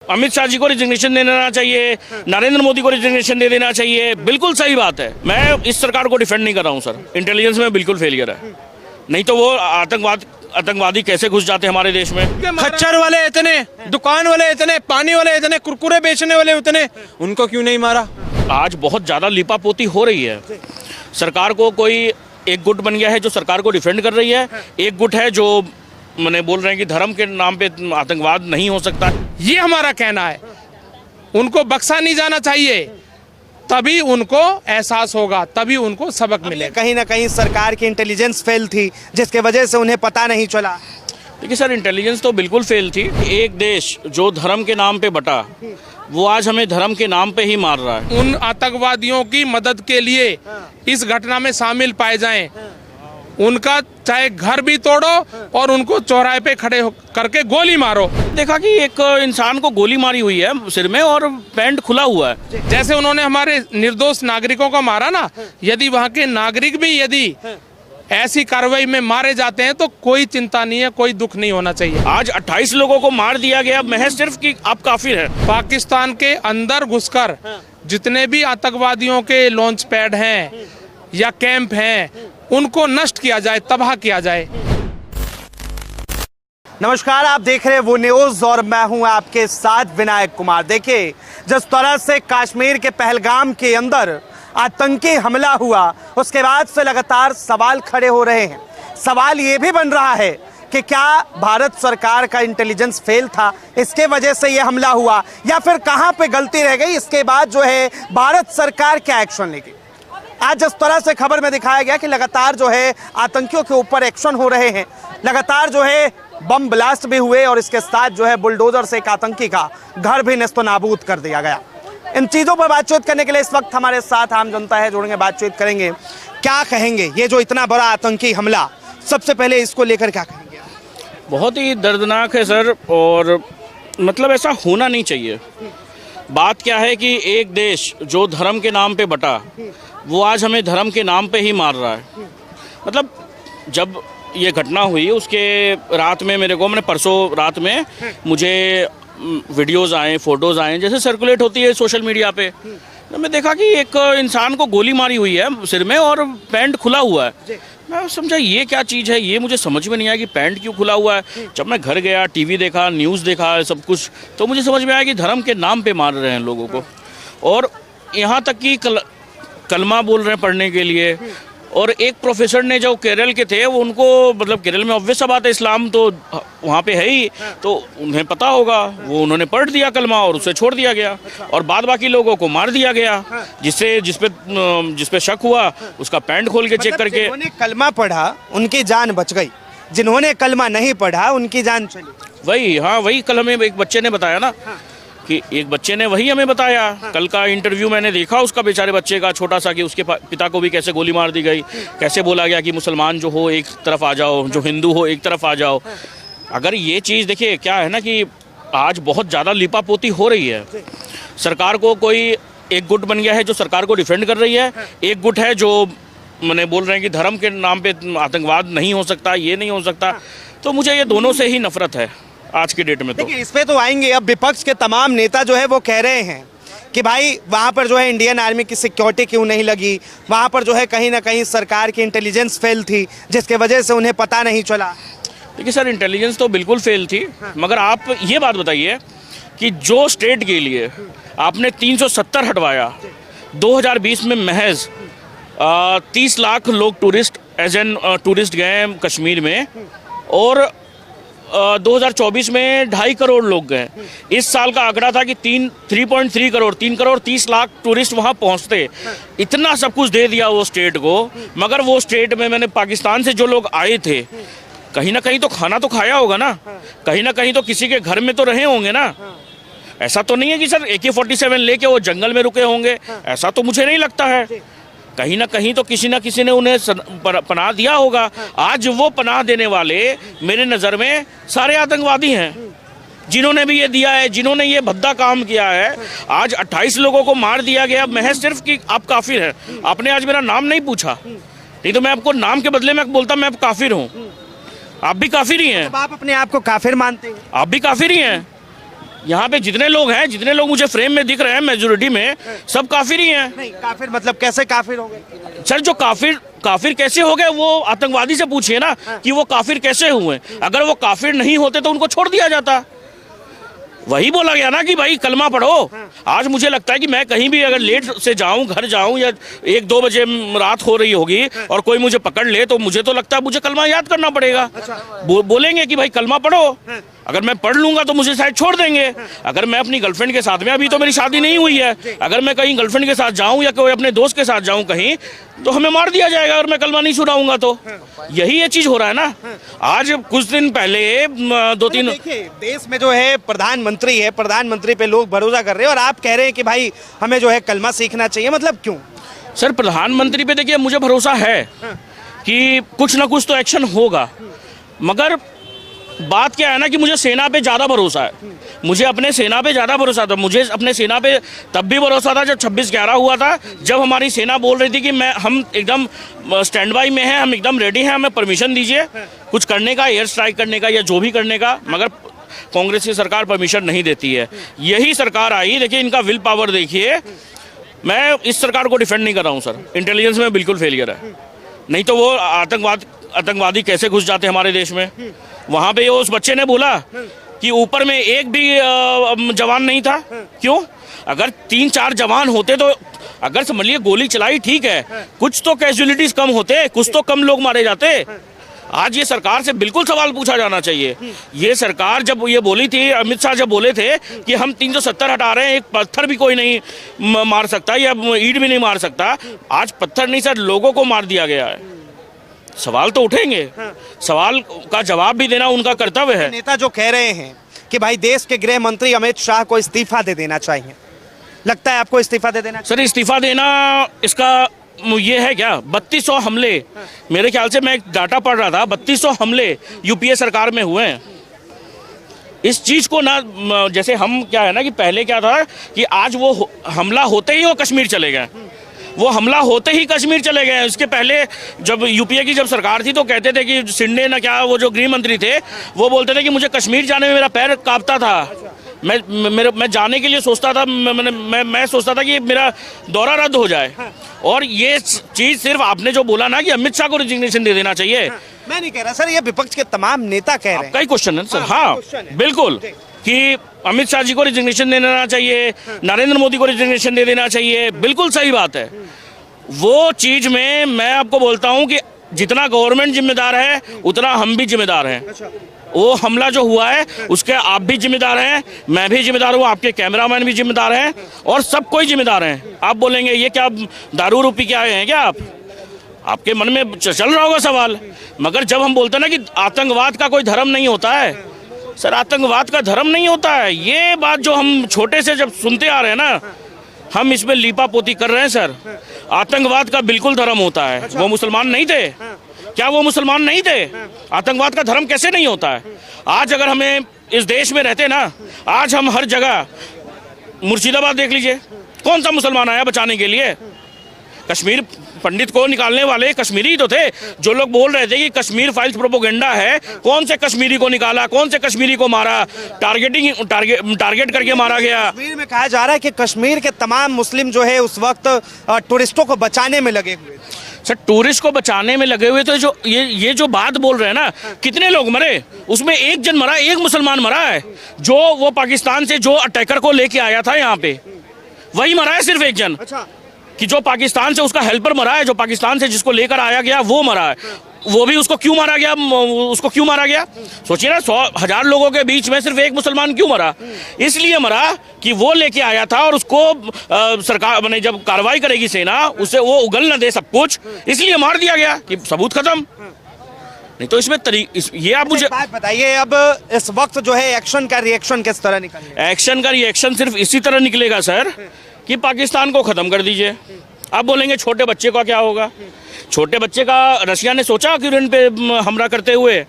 अमित शाह जी को रिजिग्नेशन दे देना चाहिए, नरेंद्र मोदी को रिजिग्नेशन दे देना चाहिए। बिल्कुल सही बात है। मैं इस सरकार को डिफेंड नहीं कर रहा हूँ सर, इंटेलिजेंस में बिल्कुल फेलियर है। नहीं तो वो आतंकवादी कैसे घुस जाते हमारे देश में। खच्चर वाले इतने, दुकान वाले इतने, पानी वाले इतने, कुरकुरे बेचने वाले उतने, उनको क्यों नहीं मारा? आज बहुत ज़्यादा लिपापोती हो रही है। सरकार को कोई एक गुट बन गया है जो सरकार को डिफेंड कर रही है, एक गुट है जो मैंने बोल रहे हैं कि धर्म के नाम पे आतंकवाद नहीं हो सकता। ये हमारा कहना है। उनको बख्शा नहीं जाना चाहिए, तभी उनको एहसास होगा, तभी उनको सबक मिलेगा। कहीं ना कहीं सरकार की इंटेलिजेंस फेल थी, जिसके वजह से उन्हें पता नहीं चला। देखिए सर, इंटेलिजेंस तो बिल्कुल फेल थी। एक देश जो धर्म के नाम पे बटा, वो आज हमें धर्म के नाम पे ही मार रहा है। उन आतंकवादियों की मदद के लिए इस घटना में शामिल पाए जाएं, उनका चाहे घर भी तोड़ो और उनको चौराहे पे खड़े करके गोली मारो। देखा कि एक इंसान को गोली मारी हुई है सिर में और पैंट खुला हुआ है। जैसे उन्होंने हमारे निर्दोष नागरिकों को मारा ना, यदि वहाँ के नागरिक भी यदि ऐसी कार्रवाई में मारे जाते हैं तो कोई चिंता नहीं है, कोई दुख नहीं होना चाहिए। आज 28 लोगों को मार दिया गया महज सिर्फ कि आप काफिर हैं। पाकिस्तान के अंदर घुसकर जितने भी आतंकवादियों के लॉन्च पैड हैं या कैंप हैं, उनको नष्ट किया जाए, तबाह किया जाए। नमस्कार, आप देख रहे हैं वो न्यूज और मैं हूं आपके साथ विनायक कुमार। देखिए, जिस तरह से कश्मीर के पहलगाम के अंदर आतंकी हमला हुआ, उसके बाद से लगातार सवाल खड़े हो रहे हैं। सवाल ये भी बन रहा है कि क्या भारत सरकार का इंटेलिजेंस फेल था, इसके वजह से ये हमला हुआ, या फिर कहां पे गलती रह गई, इसके बाद जो है भारत सरकार क्या एक्शन लेगी। आज जिस तरह से खबर में दिखाया गया कि लगातार जो है आतंकियों के ऊपर एक्शन हो रहे हैं, लगातार जो है बम ब्लास्ट भी हुए और इसके साथ जो है बुलडोजर से एक आतंकी का घर भी नस्तो नाबूद कर दिया गया। इन चीज़ों पर बातचीत करने के लिए इस वक्त हमारे साथ आम जनता है, जुड़ेंगे, बातचीत करेंगे। क्या कहेंगे ये जो इतना बड़ा आतंकी हमला, सबसे पहले इसको लेकर क्या कहेंगे? बहुत ही दर्दनाक है सर, और मतलब ऐसा होना नहीं चाहिए। बात क्या है कि एक देश जो धर्म के नाम पे बटा, वो आज हमें धर्म के नाम पे ही मार रहा है। मतलब जब ये घटना हुई उसके रात में मेरे को, मैंने परसों रात में मुझे वीडियोज़ आए, फ़ोटोज़ आए, जैसे सर्कुलेट होती है सोशल मीडिया पे, तो मैं देखा कि एक इंसान को गोली मारी हुई है सिर में और पैंट खुला हुआ है। मैं समझा ये क्या चीज़ है, ये मुझे समझ में नहीं आया कि पैंट क्यों खुला हुआ है। जब मैं घर गया, टीवी देखा, न्यूज़ देखा, सब कुछ, तो मुझे समझ में आया कि धर्म के नाम पे मार रहे हैं लोगों को। और यहाँ तक कि कलमा बोल रहे हैं पढ़ने के लिए। और एक प्रोफेसर ने, जो केरल के थे, वो उनको, मतलब केरल में ऑब्वियस बात है, इस्लाम तो वहाँ पे है ही, तो उन्हें पता होगा, वो उन्होंने पढ़ दिया कलमा और उसे छोड़ दिया गया, और बाद बाकी लोगों को मार दिया गया। जिस पे शक हुआ उसका पैंट खोल के चेक करके। जिन्होंने कलमा पढ़ा उनकी जान बच गई, जिन्होंने कलमा नहीं पढ़ा उनकी जान चली। वही कल हमें एक बच्चे ने बताया ना, कि एक बच्चे ने वही हमें बताया। कल का इंटरव्यू मैंने देखा उसका, बेचारे बच्चे का, छोटा सा, कि उसके पिता को भी कैसे गोली मार दी गई, कैसे बोला गया कि मुसलमान जो हो एक तरफ आ जाओ, जो हिंदू हो एक तरफ आ जाओ। अगर ये चीज़, देखिए क्या है ना कि आज बहुत ज़्यादा लिपापोती हो रही है। सरकार को कोई एक गुट बन गया है जो सरकार को डिफेंड कर रही है, एक गुट है जो मैंने बोल रहे हैं कि धर्म के नाम पे आतंकवाद नहीं हो सकता, ये नहीं हो सकता। तो मुझे ये दोनों से ही नफरत है आज की डेट में। तो देखिए, इस पे तो आएंगे। अब विपक्ष के तमाम नेता जो है वो कह रहे हैं कि भाई वहाँ पर जो है इंडियन आर्मी की सिक्योरिटी क्यों नहीं लगी, वहाँ पर जो है कहीं ना कहीं सरकार की इंटेलिजेंस फेल थी, जिसके वजह से उन्हें पता नहीं चला। देखिए सर, इंटेलिजेंस तो बिल्कुल फेल थी, मगर आप ये बात बताइए कि जो स्टेट के लिए आपने 370 हटवाया, 2020 में महज 30 लाख लोग टूरिस्ट गए कश्मीर में, और 2024 में 2.5 करोड़ लोग गए। इस साल का आंकड़ा था कि 3.3 करोड़, 3 करोड़ 30 लाख टूरिस्ट वहाँ पहुँचते। इतना सब कुछ दे दिया वो स्टेट को, मगर वो स्टेट में मैंने पाकिस्तान से जो लोग आए थे, कहीं ना कहीं तो खाना तो खाया होगा ना, कहीं ना कहीं तो किसी के घर में तो रहे होंगे ना। ऐसा तो नहीं है कि सर AK-47 लेके वो जंगल में रुके होंगे, ऐसा तो मुझे नहीं लगता है। कहीं ना कहीं तो किसी ना किसी ने उन्हें पनाह दिया होगा। आज वो पनाह देने वाले मेरे नज़र में सारे आतंकवादी हैं, जिन्होंने भी ये दिया है, जिन्होंने ये भद्दा काम किया है। आज 28 लोगों को मार दिया गया महज सिर्फ कि आप काफिर हैं। आपने आज मेरा नाम नहीं पूछा, नहीं तो मैं आपको नाम के बदले में बोलता मैं काफिर हूँ। आप भी काफिर ही हैं। आप अपने आप को काफिर मानते हैं? आप भी काफिर ही हैं। यहाँ पे जितने लोग मुझे फ्रेम में दिख रहे हैं मेजोरिटी में, सब काफिर ही हैं। नहीं काफिर मतलब कैसे काफिर हो गए? सर जो काफिर कैसे हो गए वो आतंकवादी से पूछिए ना कि वो काफिर कैसे हुए। अगर वो काफिर नहीं होते तो उनको छोड़ दिया जाता। वही बोला गया ना कि भाई कलमा पढ़ो। आज मुझे लगता है कि मैं कहीं भी अगर लेट से जाऊं, घर जाऊं या 1-2 बजे रात हो रही होगी और कोई मुझे पकड़ ले तो मुझे तो लगता है मुझे कलमा याद करना पड़ेगा। बोलेंगे कि भाई कलमा पढ़ो, अगर मैं पढ़ लूंगा तो मुझे शायद छोड़ देंगे। अगर मैं अपनी गर्लफ्रेंड के साथ में, अभी तो मेरी शादी नहीं हुई है, अगर मैं कहीं गर्लफ्रेंड के साथ जाऊं या कोई अपने दोस्त के साथ जाऊं कहीं तो हमें मार दिया जाएगा अगर मैं कलमा नहीं सुनाऊंगा तो। यही ये चीज हो रहा है ना। आज कुछ दिन पहले 2-3 देखिए देश में जो है प्रधानमंत्री है, प्रधानमंत्री पे लोग भरोसा कर रहे हैं और आप कह रहे हैं कि भाई हमें जो है कलमा सीखना चाहिए, मतलब क्यों? सर प्रधानमंत्री पे देखिए मुझे भरोसा है कि कुछ ना कुछ तो एक्शन होगा, मगर बात क्या है ना कि मुझे सेना पे ज़्यादा भरोसा है। मुझे अपने सेना पे ज़्यादा भरोसा था। मुझे अपने सेना पे तब भी भरोसा था जब 26/11 हुआ था, जब हमारी सेना बोल रही थी कि हम एकदम स्टैंड बाई में हैं, हम एकदम रेडी हैं, हमें परमिशन दीजिए कुछ करने का, एयर स्ट्राइक करने का या जो भी करने का। मगर कांग्रेस की सरकार परमिशन नहीं देती है। यही सरकार आई, देखिए इनका विल पावर देखिए। मैं इस सरकार को डिफेंड नहीं कर रहा हूँ सर, इंटेलिजेंस में बिल्कुल फेलियर है। नहीं तो वो आतंकवादी कैसे घुस जाते हमारे देश में। वहाँ पे उस बच्चे ने बोला कि ऊपर में एक भी जवान नहीं था। क्यों? अगर 3-4 जवान होते तो अगर समझ लिए गोली चलाई ठीक है, कुछ तो कैजुअलिटीज कम होते, कुछ तो कम लोग मारे जाते। आज ये सरकार से बिल्कुल सवाल पूछा जाना चाहिए। ये सरकार जब ये बोली थी, अमित शाह जब बोले थे कि हम 370 हटा रहे हैं, एक पत्थर भी कोई नहीं मार सकता या ईंट भी नहीं मार सकता, आज पत्थर नहीं सर लोगों को मार दिया गया है। सवाल तो उठेंगे, सवाल का जवाब भी देना उनका कर्तव्य है। नेता जो कह रहे हैं कि भाई देश के गृह मंत्री अमित शाह को इस्तीफा दे देना चाहिए, लगता है आपको इस्तीफा दे देना? सर इस्तीफा देना इसका ये है क्या? 3200 हमले, मेरे ख्याल से मैं एक डाटा पढ़ रहा था, 3200 हमले यूपीए सरकार में हुए हैं। इस चीज को ना, जैसे हम क्या है ना कि पहले क्या था कि आज वो हमला होते ही वो कश्मीर चले गए, वो हमला होते ही कश्मीर चले गए। इसके पहले जब यूपीए की जब सरकार थी तो कहते थे कि शिंदे ना क्या वो जो गृह मंत्री थे वो बोलते थे कि मुझे कश्मीर जाने में मेरा पैर कांपता था, मैं जाने के लिए सोचता था, मैं सोचता था कि मेरा दौरा रद्द हो जाए। और ये चीज सिर्फ आपने जो बोला ना कि अमित शाह को रिजिग्नेशन दे देना चाहिए, मैं नहीं कह रहा सर, ये विपक्ष के तमाम नेता कह रहे हैं। आपका ही क्वेश्चन है सर। हाँ बिल्कुल, कि अमित शाह जी को रिजिग्नेशन दे देना चाहिए, नरेंद्र मोदी को रिजिग्नेशन दे देना चाहिए, बिल्कुल सही बात है। वो चीज में मैं आपको बोलता हूं कि जितना गवर्नमेंट जिम्मेदार है उतना हम भी जिम्मेदार हैं। वो हमला जो हुआ है उसके आप भी जिम्मेदार हैं, मैं भी जिम्मेदार हूँ, आपके कैमरामैन भी जिम्मेदार हैं और सब कोई जिम्मेदार हैं। आप बोलेंगे ये क्या दारू रूपी क्या हैं क्या आपके मन में चल रहा होगा सवाल। मगर जब हम बोलते हैं ना कि आतंकवाद का कोई धर्म नहीं होता है, सर आतंकवाद का धर्म नहीं होता है। ये बात जो हम छोटे से जब सुनते आ रहे हैं ना, हम इसमें लीपा पोती कर रहे हैं सर। आतंकवाद का बिल्कुल धर्म होता है। वो मुसलमान नहीं थे क्या? वो मुसलमान नहीं थे? आतंकवाद का धर्म कैसे नहीं होता है? आज अगर हमें इस देश में रहते ना, आज हम हर जगह, मुर्शिदाबाद देख लीजिए, कौन सा मुसलमान आया बचाने के लिए? कश्मीर पंडित को निकालने वाले कश्मीरी तो थे। जो लोग बोल रहे थे कि कश्मीर फाइल्स प्रोपोगेंडा है, कौन से कश्मीरी को निकाला, कौन से कश्मीरी को मारा? टारगेट करके मारा गया। कश्मीर में कहा जा रहा है कि कश्मीर के तमाम मुस्लिम जो है उस वक्त टूरिस्टों को बचाने में लगे हुए। सर टूरिस्ट को बचाने में लगे हुए तो जो ये जो बात बोल रहे हैं ना, कितने लोग मरे? उसमें एक जन मरा, एक मुसलमान मरा है, जो वो पाकिस्तान से जो अटैकर को लेके आया था यहाँ पे, वही मरा है, सिर्फ एक जन। अच्छा। कि जो पाकिस्तान से उसका हेल्पर मरा है, जो पाकिस्तान से जिसको लेकर आया गया वो मरा है। वो भी उसको क्यों मारा गया? उसको क्यों मारा गया? सोचिए ना, 100,000 लोगों के बीच में सिर्फ एक मुसलमान क्यों मरा? इसलिए मरा कि वो लेके आया था और उसको सरकार मैंने जब कार्रवाई करेगी सेना, उसे वो उगल न दे सब कुछ, इसलिए मार दिया गया कि सबूत खत्म। नहीं तो इसमें ये आप मुझे बात बताइए, अब इस वक्त जो है एक्शन का रिएक्शन किस तरह निकलेगा? एक्शन का रिएक्शन सिर्फ इसी तरह निकलेगा सर कि पाकिस्तान को खत्म कर दीजिए। आप बोलेंगे छोटे बच्चे का क्या होगा? छोटे बच्चे का रशिया ने सोचा कि उन पे हमला करते हुए।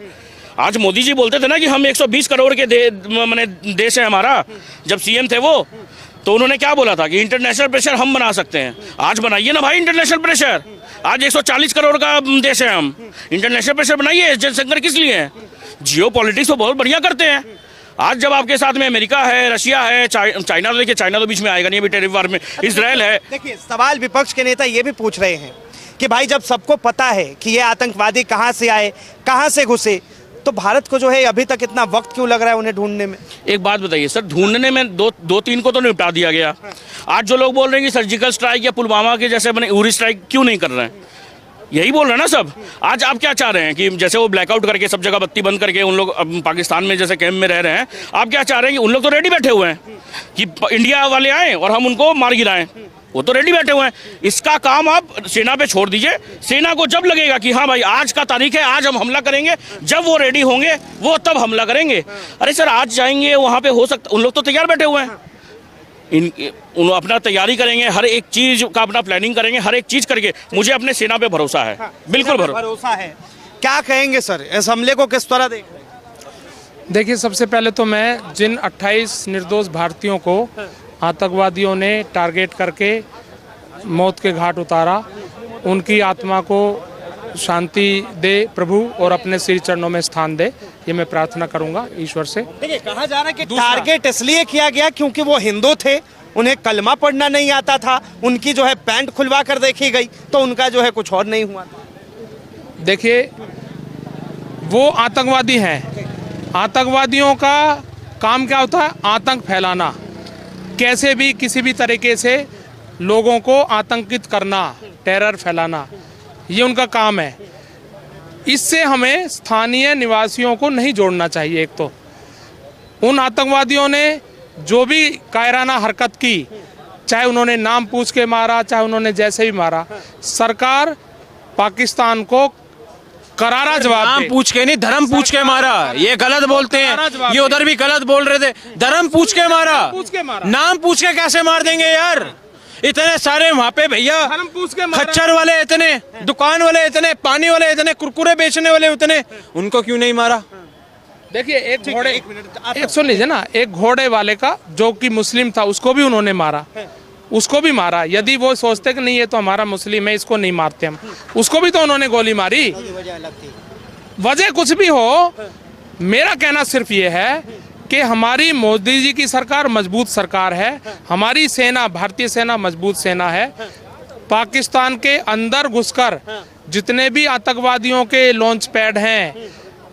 आज मोदी जी बोलते थे ना कि हम 120 करोड़ के देश है हमारा, जब सीएम थे वो, तो उन्होंने क्या बोला था कि इंटरनेशनल प्रेशर हम बना सकते हैं। आज बनाइए ना भाई इंटरनेशनल प्रेशर। आज 140 करोड़ का देश है हम, इंटरनेशनल प्रेशर बनाइए। जनसंख्या किस लिए है? जियो पॉलिटिक्स तो बहुत बढ़िया करते हैं। आज जब आपके साथ में अमेरिका है, रशिया है, चाइना, तो देखिए चाइना तो बीच में आएगा नहीं अभी टेरिफ वार में, इजराइल है। देखिए सवाल विपक्ष के नेता ये भी पूछ रहे हैं कि भाई जब सबको पता है कि ये आतंकवादी कहां से आए, कहां से घुसे, तो भारत को जो है अभी तक इतना वक्त क्यों लग रहा है उन्हें ढूंढने में? एक बात बताइए सर, ढूंढने में दो तीन को तो निपटा दिया गया। आज जो लोग बोल रहे हैं कि सर्जिकल स्ट्राइक या पुलवामा के जैसे बने उरी स्ट्राइक क्यों नहीं कर रहे हैं, यही बोल रहे हैं ना सब। आज आप क्या चाह रहे हैं कि जैसे वो ब्लैकआउट करके सब जगह बत्ती बंद करके उन लोग पाकिस्तान में जैसे कैंप में रह रहे हैं, आप क्या चाह रहे हैं कि उन लोग तो रेडी बैठे हुए हैं कि इंडिया वाले आए और हम उनको मार गिराएं, वो तो रेडी बैठे हुए हैं। इसका काम आप सेना पे छोड़ दीजिए। सेना को जब लगेगा कि हाँ भाई आज का तारीख है, आज हम हमला करेंगे, जब वो रेडी होंगे वो तब हमला करेंगे। अरे सर आज जाएंगे वहाँ पे, हो सकता उन लोग तो तैयार बैठे हुए हैं, उन अपना तैयारी करेंगे, हर एक चीज का अपना प्लानिंग करेंगे, हर एक चीज करके मुझे अपने सेना पे भरोसा है, बिल्कुल भरोसा है। क्या कहेंगे सर, इस हमले को किस तरह देख रहे हैं? देखिए सबसे पहले तो मैं जिन 28 निर्दोष भारतीयों को आतंकवादियों ने टारगेट करके मौत के घाट उतारा, उनकी आत्मा को शांति दे प्रभु और अपने श्री चरणों में स्थान दे, ये मैं प्रार्थना करूंगा ईश्वर से। देखिए कहा जा रहा है कि टारगेट इसलिए किया गया क्योंकि वो हिंदू थे, उन्हें कलमा पढ़ना नहीं आता था, उनकी जो है पैंट खुलवा कर देखी गई तो उनका जो है कुछ और नहीं हुआ था। देखिए वो आतंकवादी हैं, आतंकवादियों का काम क्या होता है? आतंक फैलाना, कैसे भी किसी भी तरीके से लोगों को आतंकित करना, टेरर फैलाना, ये उनका काम है। इससे हमें स्थानीय निवासियों को नहीं जोड़ना चाहिए। एक तो उन आतंकवादियों ने जो भी कायराना हरकत की, चाहे उन्होंने नाम पूछ के मारा, चाहे उन्होंने जैसे भी मारा, सरकार पाकिस्तान को करारा जवाब नाम पूछ के नहीं, धर्म पूछ के मारा। ये गलत बोलते हैं, ये उधर भी गलत बोल रहे थे। धर्म पूछ के मारा, नाम पूछ के कैसे मार देंगे यार? इतने सारे वहाँ पे भैया खच्चर वाले, इतने दुकान वाले, इतने पानी वाले, इतने कुरकुरे बेचने वाले, उतने उनको क्यों नहीं मारा? देखिए एक घोड़े, एक सुन लीजिए ना, एक घोड़े वाले का जो कि मुस्लिम था उसको भी उन्होंने मारा, उसको भी मारा। यदि वो सोचते कि नहीं ये तो हमारा मुस्लिम है, इसको नहीं मारते हम, उसको भी तो उन्होंने गोली मारी। वजह कुछ भी हो, मेरा कहना सिर्फ ये है कि हमारी मोदी जी की सरकार मजबूत सरकार है, हमारी सेना, भारतीय सेना मजबूत सेना है। पाकिस्तान के अंदर घुसकर जितने भी आतंकवादियों के लॉन्च पैड हैं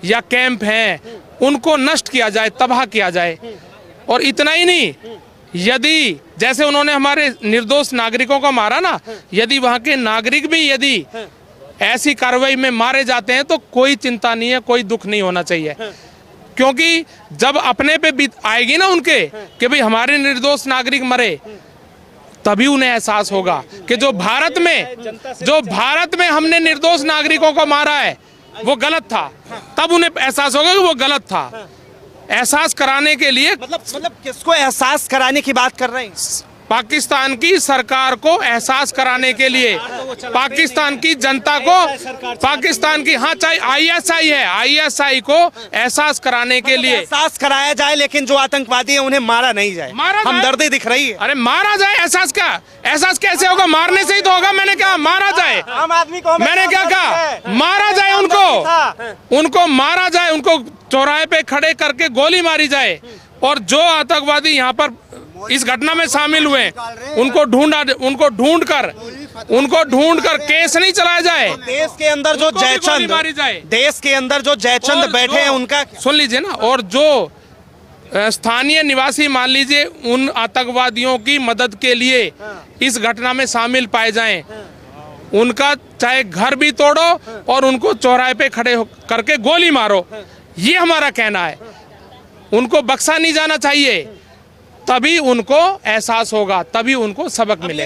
या कैंप हैं, उनको नष्ट किया जाए, तबाह किया जाए। और इतना ही नहीं, यदि जैसे उन्होंने हमारे निर्दोष नागरिकों को मारा ना, यदि वहाँ के नागरिक भी यदि ऐसी कार्रवाई में मारे जाते हैं तो कोई चिंता नहीं है, कोई दुख नहीं होना चाहिए। क्योंकि जब अपने पे बीत आएगी ना उनके कि भाई हमारे निर्दोष नागरिक मरे, तभी उन्हें एहसास होगा कि जो भारत में हमने निर्दोष नागरिकों को मारा है वो गलत था। तब उन्हें एहसास होगा कि वो गलत था। एहसास कराने के लिए मतलब किसको एहसास कराने की बात कर रहे हैं? पाकिस्तान की सरकार को एहसास कराने के लिए, पाकिस्तान की जनता को, पाकिस्तान की, हाँ चाहे आईएसआई है, आईएसआई को एहसास कराने के लिए, एहसास कराया जाए, लेकिन जो आतंकवादी है उन्हें मारा नहीं जाए। हमदर्दी दिख रही है। अरे मारा जाए, एहसास क्या? एहसास कैसे होगा? मारने से ही तो होगा। मैंने कहा मारा जाए, आम आदमी को मैंने क्या कहा? मारा जाए, उनको मारा जाए, उनको चौराहे पे खड़े करके गोली मारी जाए। और जो आतंकवादी यहाँ पर इस घटना में शामिल हुए उनको ढूंढ कर केस नहीं चलाया जाए। देश के अंदर जो जयचंद बैठे हैं उनका सुन लीजिए ना। और जो स्थानीय निवासी मान लीजिए उन आतंकवादियों की मदद के लिए इस घटना में शामिल पाए जाएं, उनका चाहे घर भी तोड़ो और उनको चौराहे पे खड़े करके गोली मारो, ये हमारा कहना है। उनको बख्शा नहीं जाना चाहिए, तभी उनको एहसास होगा, तभी उनको सबक मिलेगा।